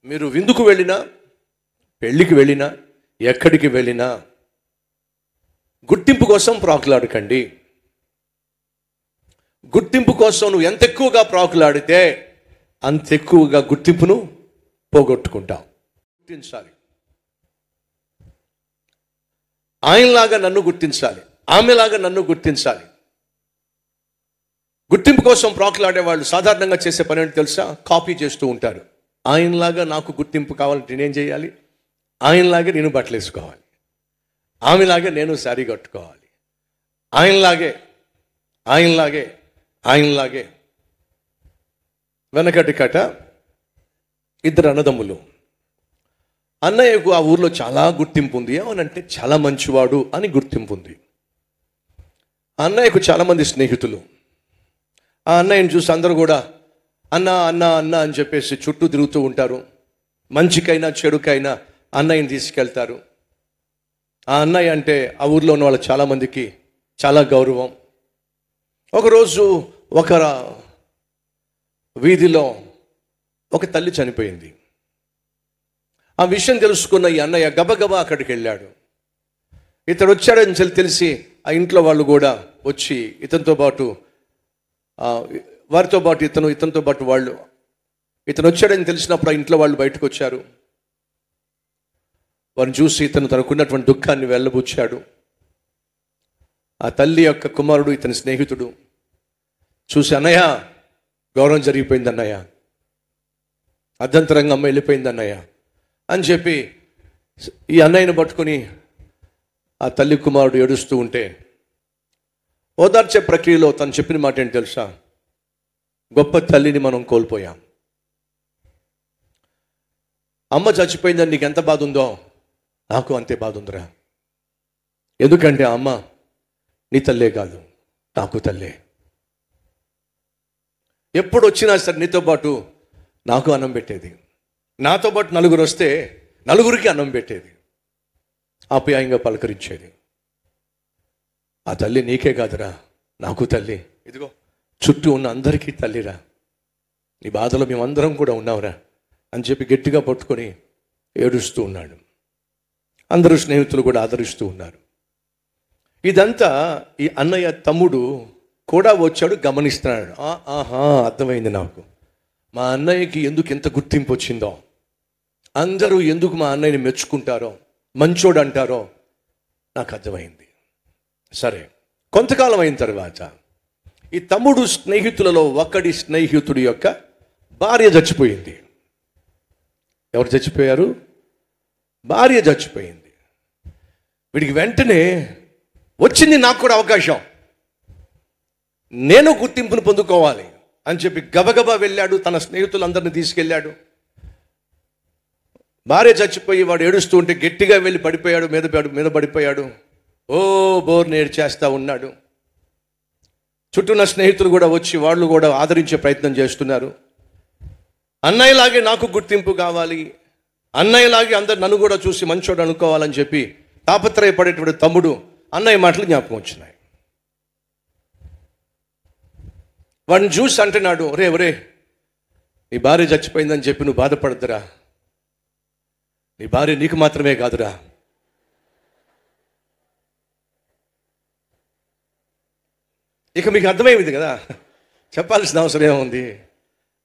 మీరు విందుకు వెళ్ళినా, పెళ్ళికి వెళ్ళినా, ఎక్కడికి వెళ్ళినా గుర్తింపు కోసం ప్రాకులాడకండి. గుర్తింపు కోసం నువ్వు ఎంత ఎక్కువగా ప్రాకులాడితే అంత ఎక్కువగా గుర్తింపును పోగొట్టుకుంటావు. గుర్తించాలి, ఆయనలాగా నన్ను గుర్తించాలి, ఆమెలాగా నన్ను గుర్తించాలి. గుర్తింపు కోసం ప్రాకులాడే వాళ్ళు సాధారణంగా చేసే పని ఏంటి తెలుసా? కాపీ చేస్తూ ఉంటారు. ఆయనలాగా నాకు గుర్తింపు కావాలంటే నేనేం చేయాలి? ఆయనలాగే నేను బట్టలు వేసుకోవాలి, ఆమెలాగే నేను శారీ కట్టుకోవాలి, ఆయనలాగే ఆయనలాగే ఆయనలాగే. వెనకటి కట ఇద్దరు అన్నదమ్ములు. అన్నయ్యకు ఆ ఊర్లో చాలా గుర్తింపు ఉంది. ఏమనంటే చాలా మంచివాడు అని గుర్తింపు ఉంది. అన్నయ్యకు చాలామంది స్నేహితులు. ఆ అన్నయ్యని చూసి అందరూ కూడా అన్న అన్న అన్న అని చెప్పేసి చుట్టూ తిరుగుతూ ఉంటారు. మంచికైనా చెడుకైనా అన్నయ్యని తీసుకెళ్తారు. ఆ అన్నయ్య అంటే ఆ ఊర్లో ఉన్న వాళ్ళు చాలామందికి చాలా గౌరవం. ఒకరోజు ఒక వీధిలో ఒక తల్లి చనిపోయింది. ఆ విషయం తెలుసుకున్న ఈ అన్నయ్య గబగబా అక్కడికి వెళ్ళాడు. ఇతడు వచ్చాడని తెలిసి ఆ ఇంట్లో వాళ్ళు కూడా వచ్చి ఇతనితో పాటు వారితో పాటు ఇతనితో పాటు వాళ్ళు, ఇతను వచ్చాడని తెలిసినప్పుడు ఆ ఇంట్లో వాళ్ళు బయటకు వచ్చారు. వారిని చూసి ఇతను తనకున్నటువంటి దుఃఖాన్ని వెళ్ళబుచ్చాడు. ఆ తల్లి యొక్క కుమారుడు ఇతని స్నేహితుడు చూసి, అన్నయ్య గౌరవం జరిగిపోయింది అన్నయ్య, అర్ధంతరంగా అమ్మ వెళ్ళిపోయింది అన్నయ్య అని చెప్పి ఈ అన్నయ్యను పట్టుకుని ఆ తల్లి కుమారుడు ఏడుస్తూ ఉంటే ఓదార్చే ప్రక్రియలో తను చెప్పిన మాట ఏంటి తెలుసా? గొప్ప తల్లిని మనం కోల్పోయాం. అమ్మ చచ్చిపోయిందని నీకు ఎంత బాధ ఉందో నాకు అంతే బాధ ఉందిరా. ఎందుకంటే అమ్మ నీ తల్లే కాదు, నాకు తల్లే. ఎప్పుడు వచ్చినా సరే నీతో పాటు నాకు అన్నం పెట్టేది, నాతో పాటు నలుగురు వస్తే నలుగురికి అన్నం పెట్టేది, ఆప్యాయంగా పలకరించేది. ఆ తల్లి నీకే కాదురా, నాకు తల్లి. ఇదిగో చుట్టూ ఉన్న అందరికీ తల్లిరా. నీ బాధలో మేమందరం కూడా ఉన్నావురా అని చెప్పి గట్టిగా పట్టుకొని ఏడుస్తూ ఉన్నాడు. అందరూ స్నేహితులు కూడా ఆదరిస్తూ ఉన్నారు. ఇదంతా ఈ అన్నయ్య తమ్ముడు కూడా వచ్చాడు, గమనిస్తున్నాడు. ఆహా, అర్థమైంది నాకు, మా అన్నయ్యకి ఎందుకు ఎంత గుర్తింపు వచ్చిందో, అందరూ ఎందుకు మా అన్నయ్యని మెచ్చుకుంటారో, మంచోడు అంటారో నాకు అర్థమైంది. సరే, కొంతకాలం అయిన తర్వాత ఈ తమ్ముడు స్నేహితులలో ఒకడి స్నేహితుడి యొక్క భార్య చచ్చిపోయింది. ఎవరు చచ్చిపోయారు? భార్య చచ్చిపోయింది. వీడికి వెంటనే వచ్చింది నాకు కూడా అవకాశం, నేను గుర్తింపును పొందుకోవాలి అని చెప్పి గబగబా వెళ్ళాడు, తన స్నేహితులందరినీ తీసుకెళ్ళాడు. భార్య చచ్చిపోయి వాడు ఏడుస్తూ ఉంటే గట్టిగా వెళ్ళి పడిపోయాడు, మీద పడిపోయాడు. ఓ బోర్ని ఏడ్చేస్తా ఉన్నాడు. చుట్టూ ఉన్న స్నేహితులు కూడా వచ్చి వాళ్ళు కూడా ఆదరించే ప్రయత్నం చేస్తున్నారు. అన్నయ్యలాగే నాకు గుర్తింపు కావాలి, అన్నయ్యలాగే అందరు నన్ను కూడా చూసి మంచోడు అనుకోవాలని చెప్పి తాపత్రయపడేటువంటి తమ్ముడు అన్నయ్య మాటలు జ్ఞాపకం వచ్చినాయి. వాడిని చూసి అంటున్నాడు, ఒరే నీ భార్య చచ్చిపోయిందని చెప్పి నువ్వు బాధపడద్దురా, నీ భార్య నీకు మాత్రమే కాదురా, ఇక మీకు అర్థమైంది కదా, చెప్పాల్సిన అవసరం ఏముంది.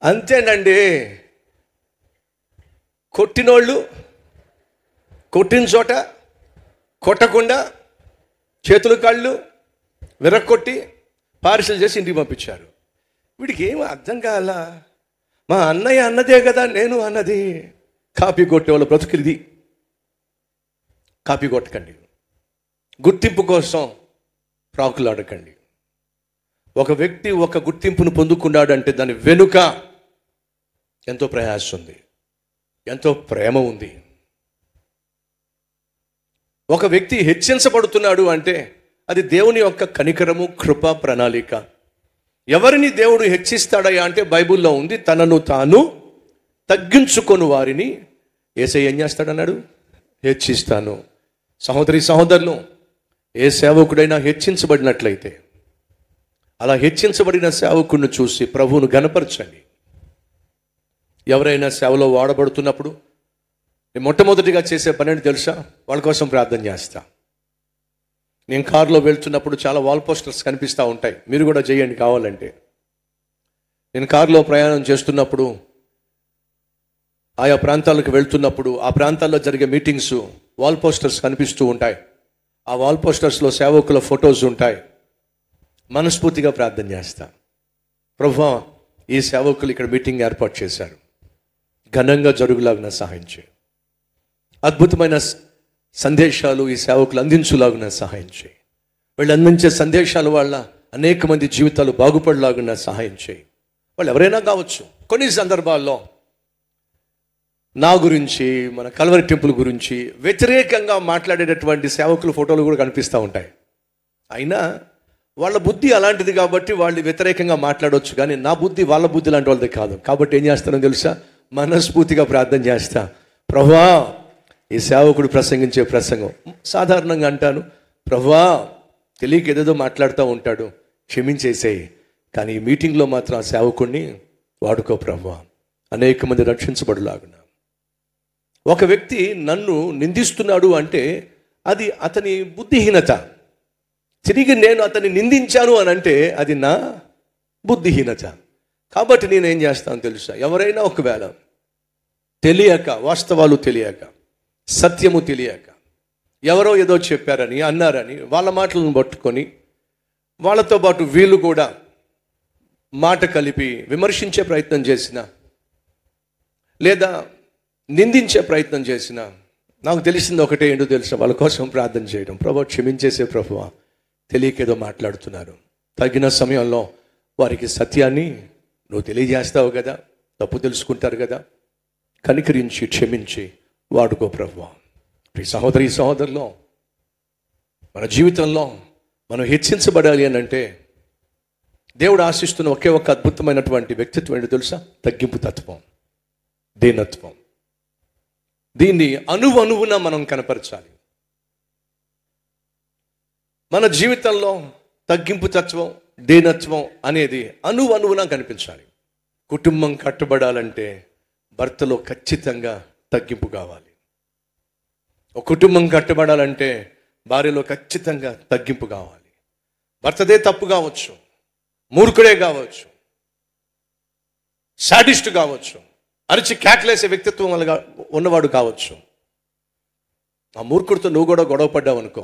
అంతేనండి, కొట్టినోళ్ళు కొట్టిన చోట కొట్టకుండా చేతులు కాళ్ళు విరక్కొట్టి పార్సల్ చేసి ఇంటికి పంపించారు. వీడికి ఏమీ అర్థం కాల. మా అన్నయ్య అన్నదే కదా నేను అన్నది. కాపీ కొట్టే వాళ్ళ బ్రతుకులిది. కాపీ కొట్టకండి, గుర్తింపు కోసం ప్రాకులాడకండి. ఒక వ్యక్తి ఒక గుర్తింపును పొందుకున్నాడు అంటే దాని వెనుక ఎంతో ప్రయాసం ఉంది, ఎంతో ప్రేమ ఉంది. ఒక వ్యక్తి హెచ్చించబడుతున్నాడు అంటే అది దేవుని యొక్క కనికరము, కృప, ప్రణాళిక. ఎవరిని దేవుడు హెచ్చిస్తాడయ్యా అంటే బైబిల్లో ఉంది, తనను తాను తగ్గించుకొని వారిని యేసయ్య ఏం చేస్తాడన్నాడు? హెచ్చిస్తాను. సహోదరి సహోదరులు, ఏ సేవకుడైనా హెచ్చించబడినట్లయితే అలా హెచ్చించబడిన సేవకుడిని చూసి ప్రభువును గణపరచండి. ఎవరైనా సేవలో వాడబడుతున్నప్పుడు నేను మొట్టమొదటిగా చేసే పని ఏంటి తెలుసా? వాళ్ళ కోసం ప్రార్థన చేస్తా. నేను కారులో వెళ్తున్నప్పుడు చాలా వాల్ పోస్టర్స్ కనిపిస్తూ ఉంటాయి, మీరు కూడా చేయండి కావాలంటే. నేను కారులో ప్రయాణం చేస్తున్నప్పుడు, ఆయా ప్రాంతాలకు వెళ్తున్నప్పుడు ఆ ప్రాంతాల్లో జరిగే మీటింగ్స్ వాల్ పోస్టర్స్ కనిపిస్తూ ఉంటాయి. ఆ వాల్ పోస్టర్స్లో సేవకుల ఫొటోస్ ఉంటాయి. మనస్ఫూర్తిగా ప్రార్థన చేస్తా, ప్రభువా ఈ సేవకులు ఇక్కడ మీటింగ్ ఏర్పాటు చేశారు, ఘనంగా జరుగులాగున సహాయం చేయి. అద్భుతమైన సందేశాలు ఈ సేవకులు అందించులాగున సహాయం చేయి. వీళ్ళు అందించే సందేశాల వల్ల అనేక మంది జీవితాలు బాగుపడలాగున సహాయం చేయి. వాళ్ళు ఎవరైనా కావచ్చు. కొన్ని సందర్భాల్లో నా గురించి, మన కల్వరి టెంపుల్ గురించి వ్యతిరేకంగా మాట్లాడేటటువంటి సేవకుల ఫోటోలు కూడా కనిపిస్తూ ఉంటాయి. అయినా వాళ్ళ బుద్ధి అలాంటిది కాబట్టి వాళ్ళు వ్యతిరేకంగా మాట్లాడవచ్చు, కానీ నా బుద్ధి వాళ్ళ బుద్ధి లాంటి వాళ్ళది కాదు. కాబట్టి ఏం చేస్తానో తెలుసా? మనస్ఫూర్తిగా ప్రార్థన చేస్తా, ప్రభువా ఈ సేవకుడు ప్రసంగించే ప్రసంగం సాధారణంగా అంటాను, ప్రభువా తెలియక ఏదేదో మాట్లాడుతూ ఉంటాడు, క్షమించేసేయి, కానీ ఈ మీటింగ్లో మాత్రం ఆ సేవకుడిని వాడుకో ప్రభువా, అనేక మంది రక్షించబడులాగున. ఒక వ్యక్తి నన్ను నిందిస్తున్నాడు అంటే అది అతని బుద్ధిహీనత. తిరిగి నేను అతన్ని నిందించాను అని అంటే అది నా బుద్ధిహీనత. కాబట్టి నేనేం చేస్తాను తెలుసా? ఎవరైనా ఒకవేళ తెలియక, వాస్తవాలు తెలియక, సత్యము తెలియక, ఎవరో ఏదో చెప్పారని, అన్నారని వాళ్ళ మాటలను పట్టుకొని వాళ్ళతో పాటు వీళ్ళు కూడా మాట కలిపి విమర్శించే ప్రయత్నం చేసిన, లేదా నిందించే ప్రయత్నం చేసిన, నాకు తెలిసింది ఒకటే, ఏంటో తెలుసా? వాళ్ళ కోసం ప్రార్థన చేయడం. ప్రభువా క్షమించేసే ప్రభువా, తెలియకేదో మాట్లాడుతున్నారు, తగిన సమయంలో వారికి సత్యాన్ని నువ్వు తెలియజేస్తావు కదా, తప్పు తెలుసుకుంటారు కదా, కనికరించి క్షమించి వాడుకో ప్రభువా. ఈ సహోదరి సహోదరులో మన జీవితంలో మనం హెచ్చించబడాలి అని అంటే దేవుడు ఆశిస్తున్న ఒకే ఒక అద్భుతమైనటువంటి వ్యక్తిత్వం ఏంటో తెలుసా? తగ్గింపు తత్వం, దీనత్వం. దీన్ని అణువణువున మనం కనపరచాలి. మన జీవితంలో తగ్గింపు తత్వం, దీనత్వం అనేది అణువణువున కనిపించాలి. కుటుంబం కట్టబడాలంటే భర్తలో ఖచ్చితంగా తగ్గింపు కావాలి. ఒక కుటుంబం కట్టబడాలంటే భార్యలో ఖచ్చితంగా తగ్గింపు కావాలి. భర్తదే తప్పు కావచ్చు, మూర్ఖుడే కావచ్చు, సాడిస్ట్ కావచ్చు, అరిచి కేకలేసే వ్యక్తిత్వం ఉన్నవాడు కావచ్చు. ఆ మూర్ఖుడితో నువ్వు కూడా గొడవ పడ్డావు అనుకో,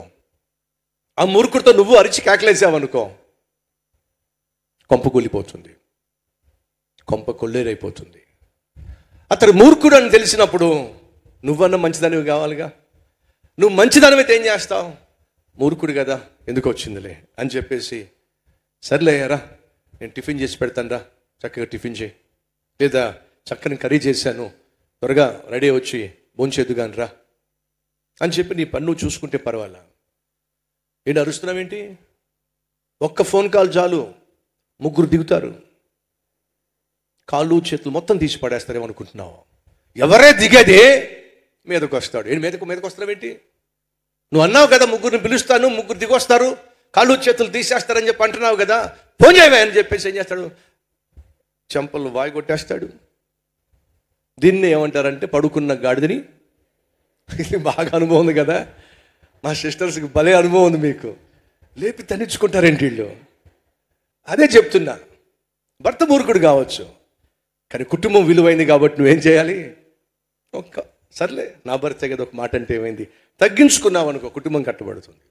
ఆ మూర్ఖుడితో నువ్వు అరిచి కేకలేసావనుకో, కొంప కూలిపోతుంది, కొంప కొల్లేరైపోతుంది. అతడు మూర్ఖుడు అని తెలిసినప్పుడు నువ్వన్నా మంచిదానివి కావాలిగా. నువ్వు మంచిదానివైతే ఏం చేస్తావు? మూర్ఖుడు కదా, ఎందుకు వచ్చిందిలే అని చెప్పేసి, సర్లే రా నేను టిఫిన్ చేసి పెడతాను రా, చక్కగా టిఫిన్ చేయి, లేదా చక్కని కర్రీ చేశాను, త్వరగా రెడీ వచ్చి భోంచేద్దుగాని రా అని చెప్పి నీ పన్ను చూసుకుంటే పర్వాలా. ఏంటి అరుస్తున్నావేంటి? ఒక్క ఫోన్ కాల్ చాలు, ముగ్గురు దిగుతారు, కాళ్ళు చేతులు మొత్తం తీసి పడేస్తారేమనుకుంటున్నావు? ఎవరే దిగేది మీదకు వస్తాడు. ఏంటి మీదకు వస్తున్నావేంటి? నువ్వు అన్నావు కదా ముగ్గురిని పిలుస్తాను, ముగ్గురు దిగొస్తారు, కాళ్ళు చేతులు తీసేస్తారని చెప్పి అంటున్నావు కదా, ఫోన్ చేయవే అని చెప్పేసి ఏం చేస్తాడు? చెంపలు వాయి కొట్టేస్తాడు. దీన్ని ఏమంటారంటే పడుకున్న గాడిదని. ఇది బాగా అనుభవం ఉంది కదా, మా సిస్టర్స్కి భలే అనుభవం ఉంది. మీకు లేపి తనిచ్చుకుంటారేంటి వీళ్ళు? అదే చెప్తున్నా, భర్త మూర్ఖుడు కావచ్చు, కానీ కుటుంబం విలువైంది కాబట్టి నువ్వేం చేయాలి? సర్లే నా భర్తే కదా, ఒక మాట అంటే ఏమైంది, తగ్గించుకున్నావు అనుకో, కుటుంబం కట్టబడుతుంది.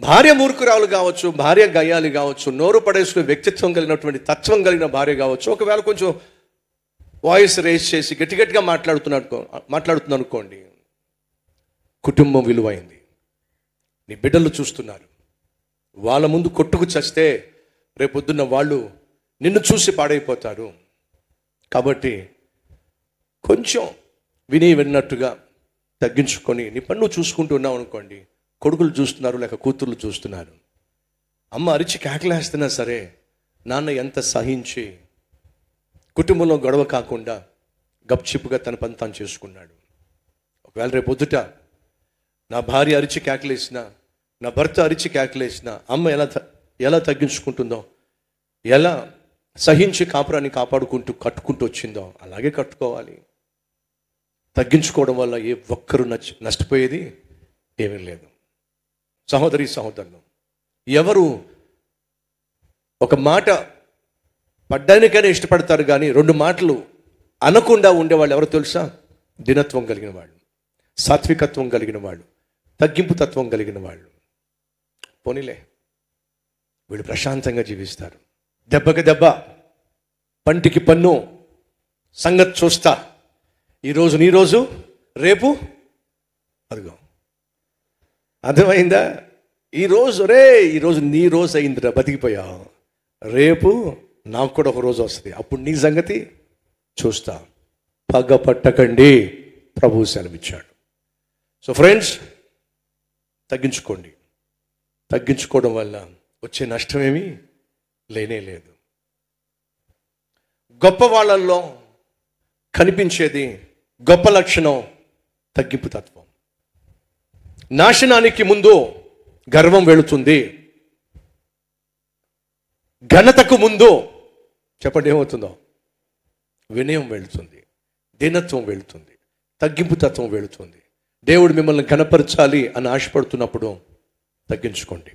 భార్య మూర్ఖురాలు కావచ్చు, భార్య గయ్యాలి కావచ్చు, నోరు పడేసుకునే వ్యక్తిత్వం కలిగినటువంటి తత్వం కలిగిన భార్య కావచ్చు, ఒకవేళ కొంచెం వాయిస్ రేస్ చేసి గట్టిగా మాట్లాడుతుంది అనుకోండి, కుటుంబం విలువైంది. నీ బిడ్డలు చూస్తున్నారు, వాళ్ళ ముందు కొట్టుకు చస్తే రేపొద్దున్న వాళ్ళు నిన్ను చూసి పాడైపోతారు. కాబట్టి కొంచెం విన్నట్టుగా తగ్గించుకొని నీ పన్ను చూసుకుంటూ ఉన్నావు అనుకోండి, కొడుకులు చూస్తున్నారు లేక కూతుర్లు చూస్తున్నారు, అమ్మ అరిచి కేకలేస్తున్నా సరే నాన్న ఎంత సహించి కుటుంబంలో గొడవ కాకుండా గప్చిప్పుగా తన పని తాను చేసుకున్నాడు. ఒకవేళ రేపు పొద్దుట నా భార్య అరిచి కేకలేసినా, నా భర్త అరిచి కేకలేసినా, అమ్మ ఎలా తగ్గించుకుంటుందో, ఎలా సహించి కాపురాన్ని కాపాడుకుంటూ కట్టుకుంటూ వచ్చిందో అలాగే కట్టుకోవాలి. తగ్గించుకోవడం వల్ల ఏ ఒక్కరు నష్టపోయేది ఏమీ లేదు. సహోదరి సహోదరులు, ఎవరు ఒక మాట పడ్డానికైనా ఇష్టపడతారు, కానీ రెండు మాటలు అనకుండా ఉండేవాళ్ళు ఎవరు తెలుసా? దినత్వం కలిగిన వాళ్ళు, సాత్వికత్వం కలిగిన వాళ్ళు, తగ్గింపు తత్వం కలిగిన వాళ్ళు. పోనీలే, వీళ్ళు ప్రశాంతంగా జీవిస్తారు. దెబ్బకి దెబ్బ, పంటికి పన్ను, సంగతి చూస్తా, ఈరోజు నీ రోజు, రేపు అదిగో. అర్థమైందా? ఈరోజు ఈరోజు నీ రోజు అయిందిరా, బతికిపోయావు. రేపు నాకు కూడా ఒక రోజు వస్తుంది, అప్పుడు నీ సంగతి చూస్తా. పగ పట్టకండి, ప్రభువు సెలవిచ్చాడు. సో ఫ్రెండ్స్, తగ్గించుకోండి. తగ్గించుకోవడం వల్ల వచ్చే నష్టమేమీ లేనే లేదు. గొప్ప వాళ్ళల్లో కనిపించేది గొప్ప లక్షణం తగ్గింపు తత్వం. నాశనానికి ముందు గర్వం వెళుతుంది, ఘనతకు ముందు చెప్పండి ఏమవుతుందో? వినయం వెళుతుంది, దీనత్వం వెళుతుంది, తగ్గింపు తత్వం వెళుతుంది. దేవుడు మిమ్మల్ని ఘనపరచాలి అని ఆశపడుతున్నప్పుడు తగ్గించుకోండి.